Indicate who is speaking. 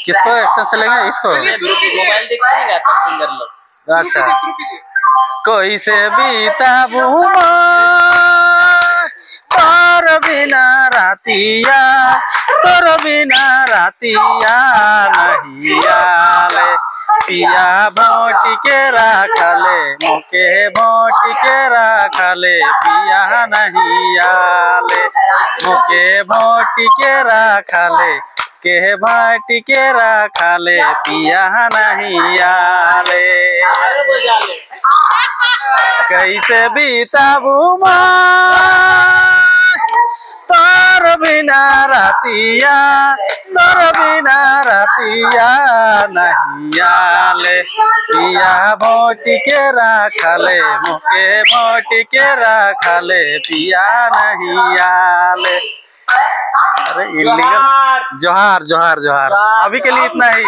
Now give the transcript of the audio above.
Speaker 1: किसको एक्शन से लेंगे? इसको
Speaker 2: मोबाइल देखते पैसेंजर लोग।
Speaker 1: अच्छा, कोई से बीता बुमा तोर बिना रातिया, तोर बिना रातिया नहीं आले, पिया भोट के राखले, मोके भोट के राखले, पिया नहीं आले, मोके भोट के राखले, के भाट के राखले, पिया नहीं आले। कैसे बीताबू तोर बिना रातिया, तोर बिना रातिया नहीं आले, पिया भोट के राखले, मुके भोट के राखले, पिया नहीं आले। अरे इलीगल। जोहार जोहार जोहार, अभी के लिए इतना ही।